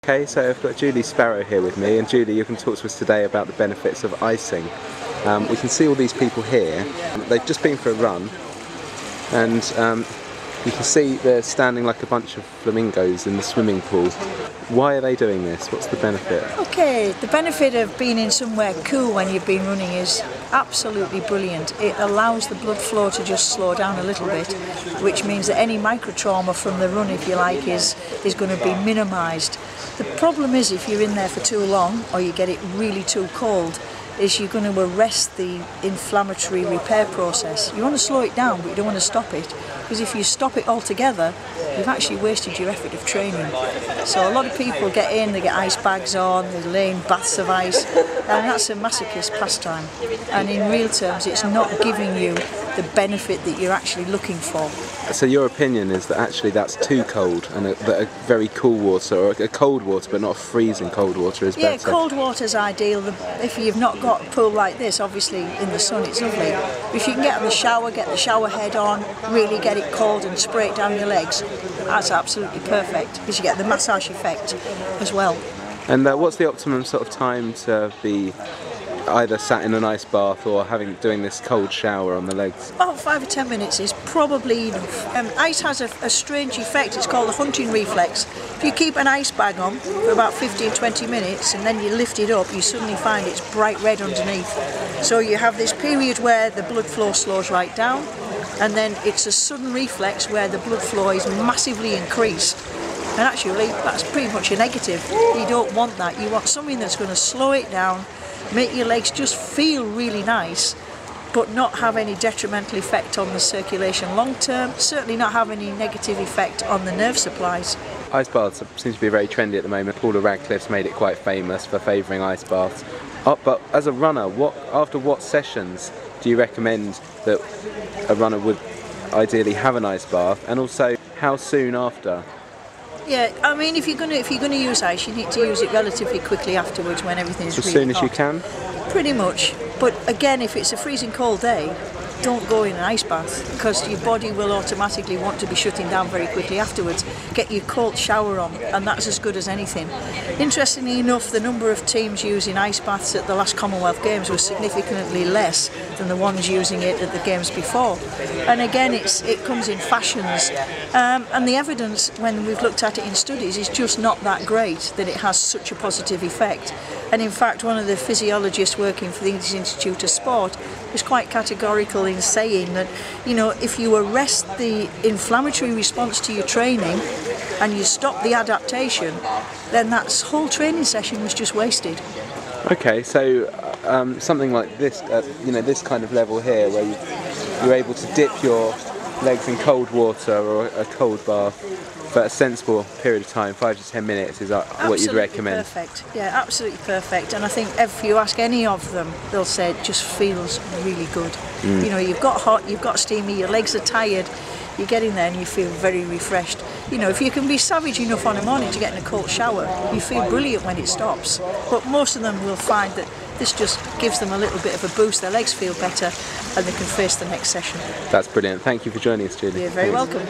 Okay, so I've got Julie Sparrow here with me, and Julie, you can talk to us today about the benefits of icing. We can see all these people here. They've just been for a run, and you can see they're standing like a bunch of flamingos in the swimming pool. Why are they doing this? What's the benefit? Okay, the benefit of being in somewhere cool when you've been running is absolutely brilliant. It allows the blood flow to just slow down a little bit, which means that any micro trauma from the run, if you like, is going to be minimised. The problem is if you're in there for too long or you get it really too cold, is you're going to arrest the inflammatory repair process. You want to slow it down, but you don't want to stop it, because if you stop it altogether, you've actually wasted your effort of training. So a lot of people get in, they get ice bags on, they lay in baths of ice, and that's a masochist pastime. And in real terms, it's not giving you the benefit that you're actually looking for. So your opinion is that actually that's too cold, and that a very cool water, or a cold water but not freezing cold water, is better? Yeah, cold water's ideal. If you've not got a pool like this, obviously in the sun it's lovely. If you can get in the shower, get the shower head on, really get it cold and spray it down your legs, that's absolutely perfect, because you get the massage effect as well. And what's the optimum sort of time to be either sat in an ice bath or doing this cold shower on the legs? About 5 or 10 minutes is probably enough. Ice has a strange effect, it's called the hunting reflex. If you keep an ice bag on for about 15-20 minutes and then you lift it up, you suddenly find it's bright red underneath. So you have this period where the blood flow slows right down, and then it's a sudden reflex where the blood flow is massively increased. And actually that's pretty much a negative. You don't want that. You want something that's going to slow it down, make your legs just feel really nice, but not have any detrimental effect on the circulation long term, certainly not have any negative effect on the nerve supplies. Ice baths seem to be very trendy at the moment. Paula Radcliffe's made it quite famous for favouring ice baths. But as a runner, after what sessions do you recommend that a runner would ideally have an ice bath, and also how soon after? Yeah, I mean, if you're going to use ice, you need to use it relatively quickly afterwards when everything's really hot. As soon as you can? Pretty much. But again, if it's a freezing cold day, don't go in an ice bath, because your body will automatically want to be shutting down very quickly afterwards. Get your cold shower on, and that's as good as anything. Interestingly enough, the number of teams using ice baths at the last Commonwealth Games was significantly less than the ones using it at the Games before. And again, it comes in fashions. And the evidence, when we've looked at it in studies, is just not that great that it has such a positive effect. And in fact, one of the physiologists working for the English Institute of Sport is quite categorical in saying that, you know, if you arrest the inflammatory response to your training and you stop the adaptation, then that whole training session was just wasted. Okay, so something like this, you know, this kind of level here, where you're able to dip your legs in cold water or a cold bath for a sensible period of time, 5 to 10 minutes, is what you'd recommend? Perfect. Yeah, absolutely perfect. And I think if you ask any of them, they'll say it just feels really good. You know, you've got hot, you've got steamy, your legs are tired, you get in there and you feel very refreshed. You know, if you can be savage enough on a morning to get in a cold shower, you feel brilliant when it stops. But most of them will find that this just gives them a little bit of a boost, their legs feel better, and they can face the next session. That's brilliant. Thank you for joining us, Julie. You're very welcome.